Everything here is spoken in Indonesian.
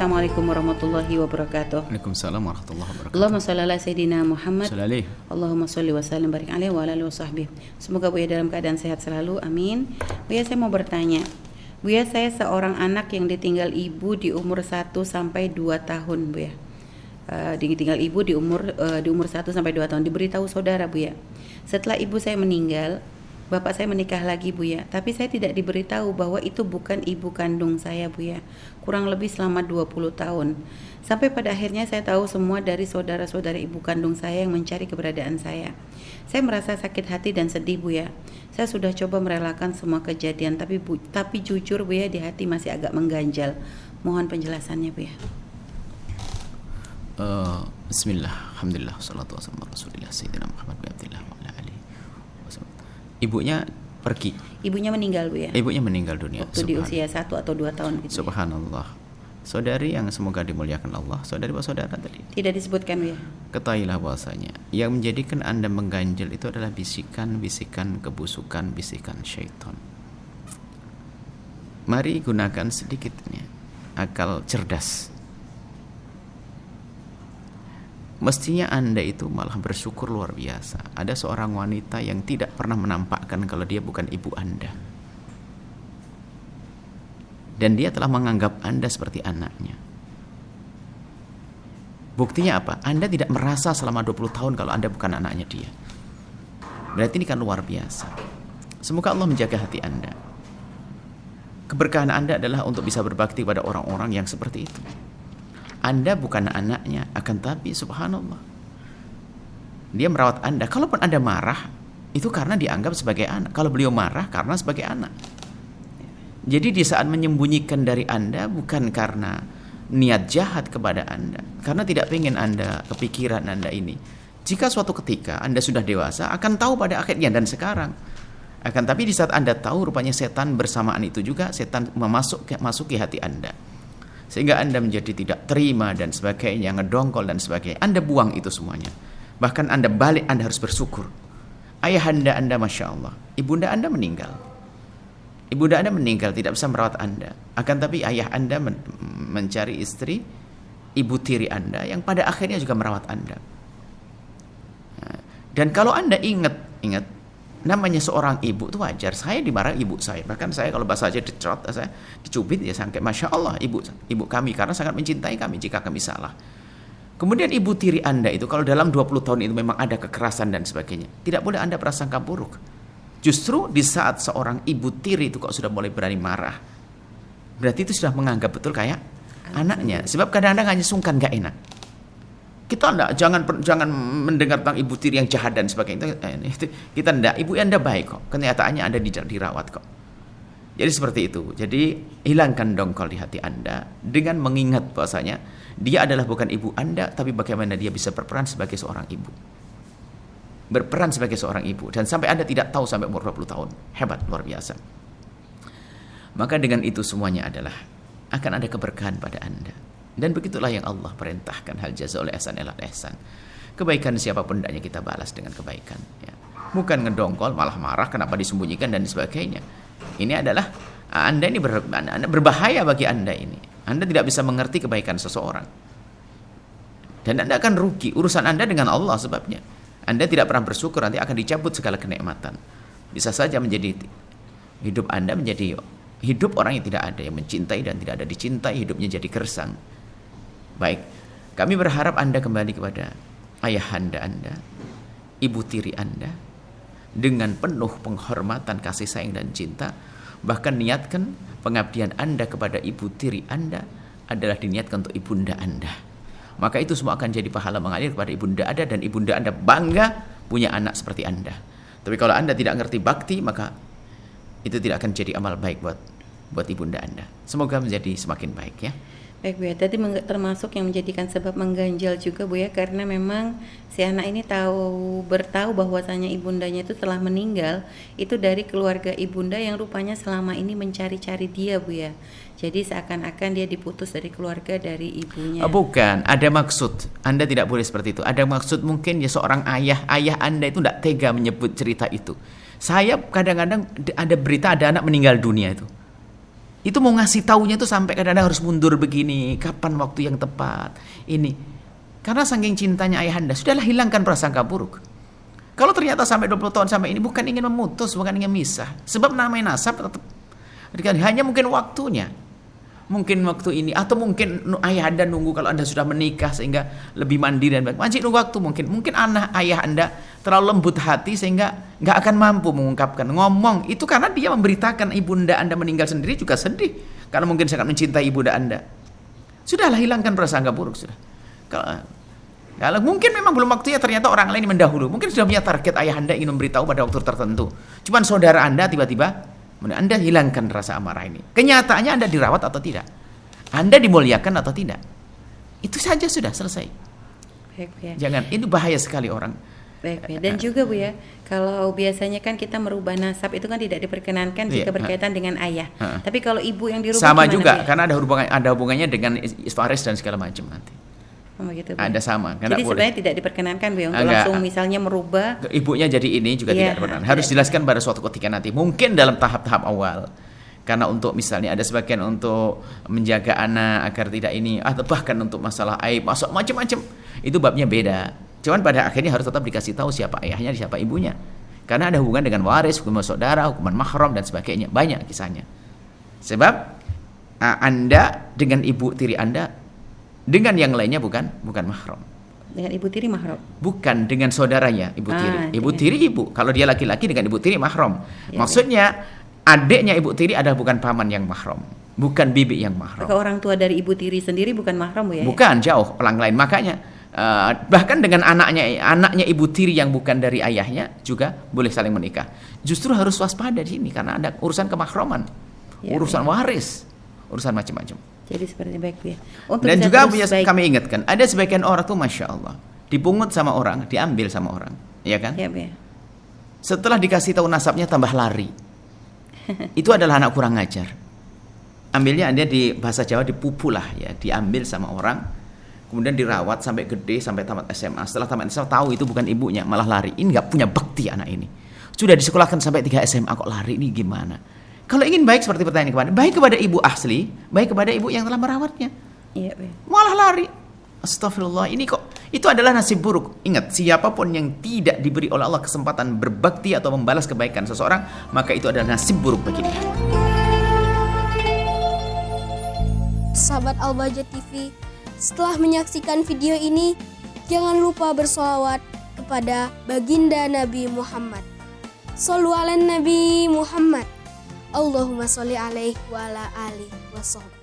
Assalamualaikum warahmatullahi wabarakatuh. Waalaikumsalam warahmatullahi wabarakatuh. Allahumma shalli ala sayyidina Muhammad. Salih. Allahumma shalli wa sallim barik alaihi wa ala alihi wasahbihi. Semoga Buya dalam keadaan sehat selalu. Amin. Buya, saya mau bertanya. Buya, saya seorang anak yang ditinggal ibu di umur 1 sampai 2 tahun, Buya. Ditinggal ibu di umur 1 sampai 2 tahun. Diberitahu saudara, Buya. Setelah ibu saya meninggal, bapak saya menikah lagi, Buya. Tapi saya tidak diberitahu bahwa itu bukan ibu kandung saya, Buya. Kurang lebih selama 20 tahun. Sampai pada akhirnya saya tahu semua dari saudara-saudara ibu kandung saya yang mencari keberadaan saya. Saya merasa sakit hati dan sedih, Buya. Saya sudah coba merelakan semua kejadian, tapi jujur, Buya, di hati masih agak mengganjal. Mohon penjelasannya, Buya. Bismillah, alhamdulillah, salatu wassalamu ala rasulillah sayyidina Muhammad bin Abdillah wa ala alihi wasallam. Ibunya pergi. Ibunya meninggal, Buya. Ibunya meninggal dunia. Waktu di usia 1 atau 2 tahun gitu. Subhanallah. Saudari yang semoga dimuliakan Allah, saudari apa saudara tadi? Tidak disebutkan, Buya. Ketahuilah bahwasanya yang menjadikan Anda mengganjal itu adalah bisikan-bisikan kebusukan, bisikan syaitan. Mari gunakan sedikitnya akal cerdas. Mestinya Anda itu malah bersyukur luar biasa. Ada seorang wanita yang tidak pernah menampakkan kalau dia bukan ibu Anda. Dan dia telah menganggap Anda seperti anaknya. Buktinya apa? Anda tidak merasa selama 20 tahun kalau Anda bukan anaknya dia. Berarti ini kan luar biasa. Semoga Allah menjaga hati Anda. Keberkahan Anda adalah untuk bisa berbakti pada orang-orang yang seperti itu. Anda bukan anaknya, akan tapi subhanallah, dia merawat Anda. Kalaupun Anda marah, itu karena dianggap sebagai anak. Kalau beliau marah, karena sebagai anak. Jadi di saat menyembunyikan dari Anda, bukan karena niat jahat kepada Anda, karena tidak ingin Anda, kepikiran Anda ini. Jika suatu ketika Anda sudah dewasa, akan tahu pada akhirnya dan sekarang. Akan tapi di saat Anda tahu, rupanya setan bersamaan itu juga, setan memasuki hati Anda. Sehingga Anda menjadi tidak terima dan sebagainya, ngedongkol dan sebagainya. Anda buang itu semuanya. Bahkan Anda balik, Anda harus bersyukur. Ayahanda Anda, Masya Allah, ibunda Anda meninggal. Ibunda Anda meninggal, tidak bisa merawat Anda. Akan tapi ayah Anda mencari istri, ibu tiri Anda, yang pada akhirnya juga merawat Anda. Dan kalau Anda ingat, namanya seorang ibu itu wajar. Saya dimarahi ibu saya. Bahkan saya kalau bahasa aja dicot, saya dicubit ya sampai Masya Allah ibu kami karena sangat mencintai kami jika kami salah. Kemudian ibu tiri Anda itu kalau dalam 20 tahun itu memang ada kekerasan dan sebagainya, tidak boleh Anda prasangka buruk. Justru di saat seorang ibu tiri itu kok sudah mulai berani marah, berarti itu sudah menganggap betul kayak anaknya. Sebab kadang-kadang hanya sungkan gak enak. Kita jangan mendengar tentang ibu tiri yang jahat dan sebagainya. Kita enggak, ibu Anda baik kok. Kenyataannya Anda dirawat kok. Jadi seperti itu. Jadi hilangkan dongkol di hati Anda dengan mengingat bahwasanya dia adalah bukan ibu Anda, tapi bagaimana dia bisa berperan sebagai seorang ibu. Berperan sebagai seorang ibu. Dan sampai Anda tidak tahu sampai umur 20 tahun. Hebat, luar biasa. Maka dengan itu semuanya adalah akan ada keberkahan pada Anda. Dan begitulah yang Allah perintahkan, hal jazaa'ul ihsan ilal ihsan. Kebaikan siapapun hendaknya kita balas dengan kebaikan, ya. Bukan ngedongkol malah marah kenapa disembunyikan dan sebagainya. Ini adalah Anda ini berbahaya bagi Anda ini. Anda tidak bisa mengerti kebaikan seseorang. Dan Anda akan rugi. Urusan Anda dengan Allah sebabnya. Anda tidak pernah bersyukur, nanti akan dicabut segala kenikmatan. Bisa saja menjadi hidup Anda menjadi hidup orang yang tidak ada, yang mencintai dan tidak ada dicintai, hidupnya jadi gersang. Baik, kami berharap Anda kembali kepada ayahanda Anda, ibu tiri Anda, dengan penuh penghormatan, kasih sayang dan cinta. Bahkan niatkan pengabdian Anda kepada ibu tiri Anda adalah diniatkan untuk ibunda Anda. Maka itu semua akan jadi pahala mengalir kepada ibunda Anda, dan ibunda Anda bangga punya anak seperti Anda. Tapi kalau Anda tidak ngerti bakti, maka itu tidak akan jadi amal baik buat ibunda Anda. Semoga menjadi semakin baik, ya. Baik, Bu ya, tadi termasuk yang menjadikan sebab mengganjal juga, Bu ya, karena memang si anak ini bertahu bahwasanya ibundanya itu telah meninggal, itu dari keluarga ibunda yang rupanya selama ini mencari-cari dia, Bu ya. Jadi seakan-akan dia diputus dari keluarga dari ibunya. Bukan, ada maksud. Anda tidak boleh seperti itu. Ada maksud mungkin ya seorang ayah Anda itu tidak tega menyebut cerita itu. Saya kadang-kadang ada berita ada anak meninggal dunia itu. Itu mau ngasih taunya tuh sampai kadang-kadang harus mundur begini, kapan waktu yang tepat. Ini. Karena saking cintanya ayahanda, sudahlah hilangkan prasangka buruk. Kalau ternyata sampai 20 tahun sampai ini bukan ingin memutus, bukan ingin misah. Sebab namanya nasab tetap hanya mungkin waktunya. Mungkin waktu ini, atau mungkin ayah anda nunggu kalau anda sudah menikah sehingga lebih mandiri dan baik. Wajib nunggu waktu mungkin anak ayah anda terlalu lembut hati sehingga nggak akan mampu mengungkapkan ngomong itu karena dia memberitakan ibunda anda meninggal sendiri juga sedih karena mungkin sangat mencintai ibunda anda. Sudahlah hilangkan prasangka buruk sudah. Kalau mungkin memang belum waktunya, ternyata orang lain mendahulu. Mungkin sudah punya target ayah anda ingin memberitahu pada waktu tertentu. Cuman saudara anda tiba-tiba anda hilangkan rasa amarah ini. Kenyataannya anda dirawat atau tidak? Anda dimuliakan atau tidak? Itu saja sudah selesai. Baik, Bu ya. Jangan, ini bahaya sekali orang. Baik, Bu ya. Dan juga Bu ya, kalau biasanya kan kita merubah nasab itu kan tidak diperkenankan jika berkaitan dengan ayah. Tapi kalau ibu yang dirubah sama gimana, juga, Bu ya? karena ada hubungannya dengan waris dan segala macam nanti. Gitu, Bu ya? Ada sama. Jadi sebenarnya tidak diperkenankan Bu ya, untuk langsung misalnya merubah. Ibunya jadi ini juga tidak diperkenankan. Harus jelaskan pada suatu ketika nanti. Mungkin dalam tahap-tahap awal. Karena untuk misalnya ada sebagian untuk menjaga anak agar tidak ini, atau bahkan untuk masalah aib, macam-macam. Itu babnya beda. Cuman pada akhirnya harus tetap dikasih tahu siapa ayahnya, siapa ibunya. Karena ada hubungan dengan waris, hukuman saudara, hukuman mahram dan sebagainya. Banyak kisahnya. Sebab anda dengan ibu tiri anda dengan yang lainnya bukan mahram. Dengan ibu tiri mahram. Bukan dengan saudaranya ibu tiri. Ibu tiri ibu. Kalau dia laki-laki dengan ibu tiri mahram. Maksudnya adiknya ibu tiri adalah bukan paman yang mahram, bukan bibi yang mahram. Maka orang tua dari ibu tiri sendiri bukan mahram Bu ya? Bukan, jauh orang lain. Makanya bahkan dengan anaknya ibu tiri yang bukan dari ayahnya juga boleh saling menikah. Justru harus waspada di sini karena ada urusan kemahraman, urusan waris, urusan macam-macam. Jadi seperti baik Bu ya. Dan juga kami ingatkan, ada sebagian orang tuh Masya Allah dipungut sama orang, diambil sama orang, ya kan? Ya, Bu ya. Setelah dikasih tahu nasabnya tambah lari. Itu adalah anak kurang ngajar. Ambilnya dia di bahasa Jawa dipupu lah ya, diambil sama orang, kemudian dirawat sampai gede sampai tamat SMA. Setelah tamat SMA tahu itu bukan ibunya, malah lari. Ini nggak punya bakti anak ini. Sudah disekolahkan sampai 3 SMA kok lari, ini gimana? Kalau ingin baik seperti pertanyaan kemarin, baik kepada ibu asli, baik kepada ibu yang telah merawatnya. Iya, Bu. Malah lari. Astagfirullah, ini kok itu adalah nasib buruk. Ingat, siapapun yang tidak diberi oleh Allah kesempatan berbakti atau membalas kebaikan seseorang, maka itu adalah nasib buruk bagi dia. Sahabat Al-Bahjah TV, setelah menyaksikan video ini, jangan lupa bersolawat kepada baginda Nabi Muhammad. Shollu ala Nabi Muhammad. Allahumma sholli alaihi wa ala alihi wa sahbihi.